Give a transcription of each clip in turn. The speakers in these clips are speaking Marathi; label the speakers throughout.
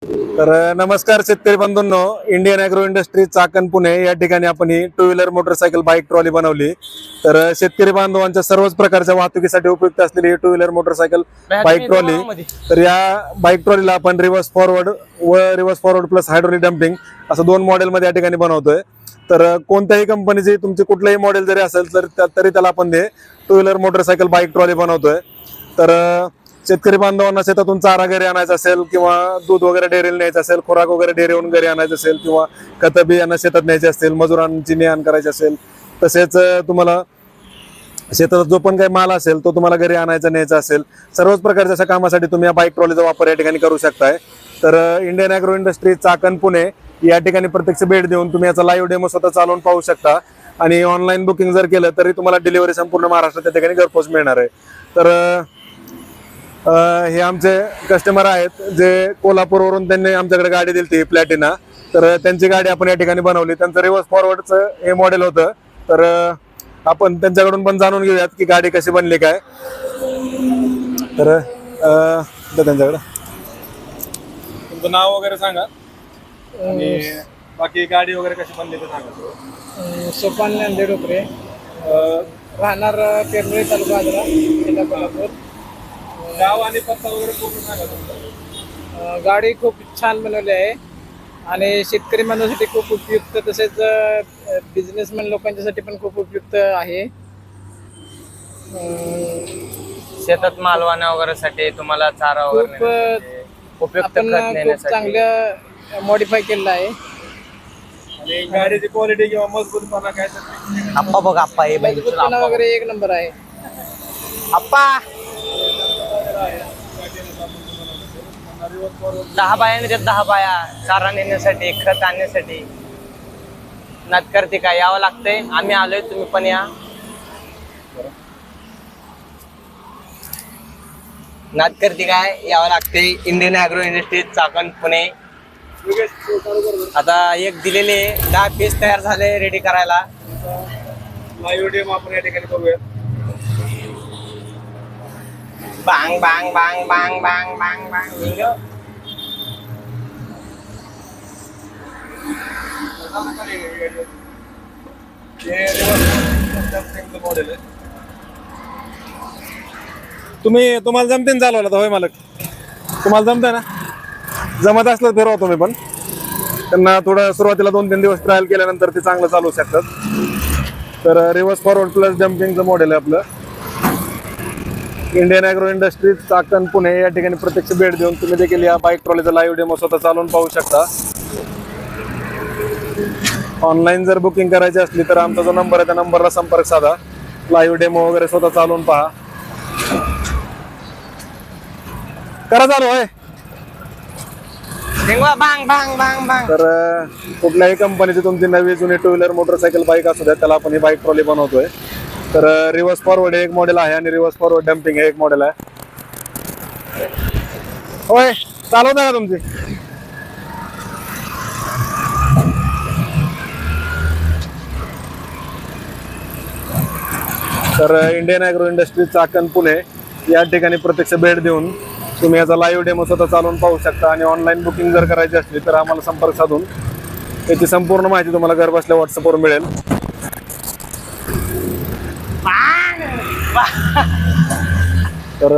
Speaker 1: तर नमस्कार शेतकरी बंधूंनो, Indian agro industry Chakan Pune या ठिकाणी आपण ही two wheeler motorcycle bike trolley बनवली. तर शेतकरी बांधवांच्या सर्वच प्रकारच्या वाहतुकीसाठी उपयुक्त असलेली two wheeler motorcycle bike trolley. तर या बाईक ट्रॉलीला आपण reverse forward plus hydraulic dumping असं दोन मॉडेल मध्ये या ठिकाणी बनवतोय. तर कोणत्याही कंपनीची तुमची कुठलंही मॉडेल जरी असेल तरी त्याला आपण to wheeler motorcycle bike trolley बनवतोय. तर शेतकरी बांधवांना शेतातून चारा घरी आणायचा असेल किंवा दूध वगैरे डेअरीला न्यायचं असेल, खुराक वगैरे डेअरीहून घरी आणायचं असेल किंवा खतं बियाणं शेतात न्यायचे असतील, मजुरांची ने-आण करायची असेल, तसेच तुम्हाला शेतात जो पण काही माल असेल तो तुम्हाला घरी आणायचा न्यायचा असेल, सर्वच प्रकारच्या अशा कामासाठी तुम्ही या बाईक ट्रॉलीचा वापर या ठिकाणी करू शकताय. तर Indian agro industry Chakan Pune या ठिकाणी प्रत्यक्ष भेट देऊन तुम्ही याचा लाईव्ह डेमो स्वतः चालवून पाहू शकता. आणि ऑनलाईन बुकिंग जर केलं तरी तुम्हाला डिलिव्हरी संपूर्ण महाराष्ट्रात त्या ठिकाणी घरपोच मिळणार आहे. तर हे आमचे कस्टमर आहेत जे कोल्हापूरवरून त्यांनी आमच्याकडे गाडी दिली प्लॅटिना. तर त्यांची गाडी आपण या ठिकाणी बनवली. त्यांचं रिव्हर्स फॉरवर्डचं हे मॉडेल होतं. तर आपण त्यांच्याकडून पण जाणून घेऊयात की गाडी कशी बनली काय. तर त्यांच्याकडे तुमचं नाव वगैरे सांगा आणि बाकी गाडी वगैरे कशी बनली ते सांगा.
Speaker 2: सोपान नांदेडोकरे, राहणार पेरमळे तालुका आजरा, जिल्हा कोल्हापूर.
Speaker 1: गाव आणि पत्ता वगैरे पूर्ण सांगा तुमचा.
Speaker 2: गाडी खूप छान बनवली आहे आणि शेतकरी माणसासाठी खूप उपयुक्त, तसेच बिझनेसमॅन लोकांच्यासाठी पण खूप उपयुक्त आहे.
Speaker 3: शेतात मालवाना वगैरे साठी तुम्हाला चारा वगैरे
Speaker 2: खूप
Speaker 3: उपयुक्त
Speaker 2: आपण
Speaker 3: खत
Speaker 2: खूप
Speaker 3: नेण्यासाठी
Speaker 2: चांगलं मॉडिफाय केलेलं आहे.
Speaker 1: आणि गाडीची क्वालिटी किंवा मजबूतपणा काय
Speaker 3: आप्पा बघ आप्पा हे बाई
Speaker 2: मजबूतपणा वगैरे एक नंबर आहे.
Speaker 3: आप्पा 10 बाया नेतात, 10 बाया चारा नेण्यासाठी, खत आणण्यासाठी. नाटकर्ती काय यावं लागतंय. आम्ही आलोय, तुम्ही पण या. नाटकर्ती काय यावं लागतंय. Indian agro industry Chakan Pune. आता एक दिलेले 10 पीस तयार झाले रेडी करायला.
Speaker 1: लाईव्ह डेमो आपण या ठिकाणी बघूया.
Speaker 3: बांग बांग बांग बांग बांग बांग बांग.
Speaker 1: तुम्हाला जमते ना चालवायला तर होय मालक? तुम्हाला जमतंय ना? जमत असलं फिरवा तुम्ही पण. त्यांना थोडं सुरुवातीला 2-3 दिवस ट्रायल केल्यानंतर ते चांगलं चालवू शकतात. तर रिव्हर्स फॉरवर्ड प्लस जम्पिंगचं मॉडेल आहे आपलं. Indian agro industry Chakan Pune या ठिकाणी प्रत्यक्ष भेट देऊन तुम्ही देखील या बाईक ट्रॉलीचा लाईव्ह डेमो स्वतः चालवून पाहू शकता. ऑनलाईन जर बुकिंग करायची असली तर आमचा जो नंबर आहे त्या नंबरला संपर्क साधा. लाईव्ह डेमो वगैरे स्वतः चालवून पहा. करा चालू आहे.
Speaker 3: बांग बांग बांग बांग.
Speaker 1: तर कुठल्याही कंपनीची तुमची नवी जुनी टू व्हीलर मोटरसायकल बाईक असू द्या त्याला आपण ही बाईक ट्रॉली बनवतोय. तर रिव्हर्स फॉरवर्ड एक मॉडेल आहे आणि रिव्हर्स फॉरवर्ड डम्पिंग हे एक मॉडेल आहे. होय चालवत आहे का तुमची? तर Indian agro industry Chakan Pune या ठिकाणी प्रत्यक्ष भेट देऊन तुम्ही याचा लाईव्ह डेमो स्वतः चालवून पाहू शकता. आणि ऑनलाईन बुकिंग जर करायची असली तर आम्हाला संपर्क साधून याची संपूर्ण माहिती तुम्हाला घर बसल्या व्हॉट्सअपवर मिळेल. तर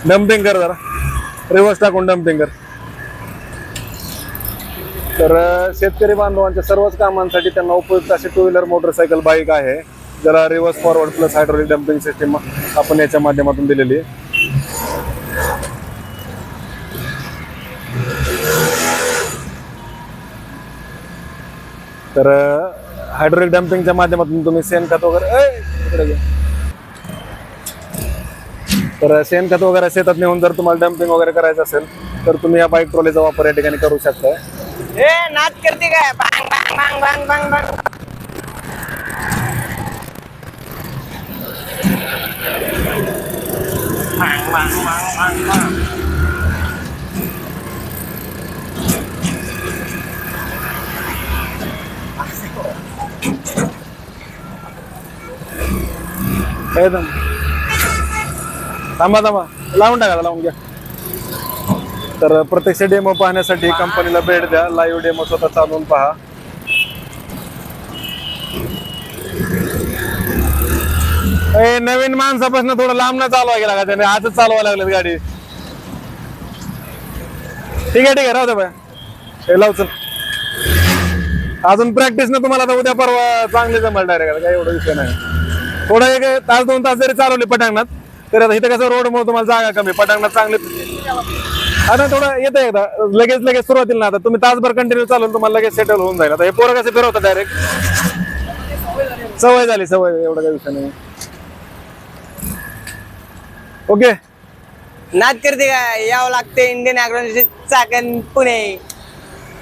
Speaker 1: डम्पिंग कर जरा, रिव्हर्स टाकून डम्पिंग कर. तर शेतकरी बांधवांच्या सर्वच कामांसाठी त्यांना उपयुक्त अशी टू व्हीलर मोटरसायकल बाईक आहे, ज्याला reverse forward plus hydraulic damping system आपण याच्या माध्यमातून दिलेली आहे. तर हायड्रोलिक डम्पिंगच्या माध्यमातून तुम्ही शेणखत वगैरे शेणखत वगैरे शेतात नेऊन जर तुम्हाला डम्पिंग वगैरे करायचं असेल तर तुम्ही या बाईक ट्रॉलीचा वापर या ठिकाणी करू शकता.
Speaker 3: ए नाच करते काय? बांग बांग बांग बांग बांग बांग. बांग बांग बांग बांग बांग.
Speaker 1: एकदम थांबा थांबा, लावून टाका, लावून घ्या. तर प्रत्यक्ष डेमो पाहण्यासाठी कंपनीला भेट द्या. लाईव्ह डेमो स्वतः चालवून पहा. नवीन माणसापासून थोडं लांब न चालवा गेला का त्याने, आजच चालवा लागलेत गाडी. ठीक आहे राहू दे बाय, हे लाव चल. अजून प्रॅक्टिस ना तुम्हाला आता उद्या परवा चांगले जमल डायरेक्ट, काही एवढा विषय नाही. थोडं एक तास 2 तास जरी चालवले पटांगणात तर आता इथं कसं रोडमुळे तुम्हाला जागा कमी, पटांगणात चांगले. आता थोडं येतं एकदा लगेच सुरुवातीला ना, आता तुम्ही तासभर कंटिन्यू चालवून तुम्हाला लगेच सेटल होऊन जाईल. आता हे पोरं कसे फिरवतात डायरेक्ट, सवय झाली, एवढा काही विषय नाही. ओके,
Speaker 3: नादकर्ती काय यावं लागते इंडियन ऍग्रो चाकण पुणे.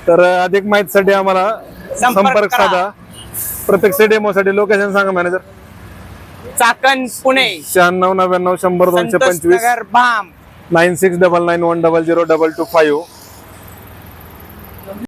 Speaker 1: तर अधिक माहितीसाठी आम्हाला संपर्क
Speaker 3: करा.
Speaker 1: साधा. प्रत्यक्ष डेमोसाठी लोकेशन सांगा मॅनेजर.
Speaker 3: चाकण पुणे,
Speaker 1: 96 99 100 225,
Speaker 3: नगर भाम.
Speaker 1: 9699100225.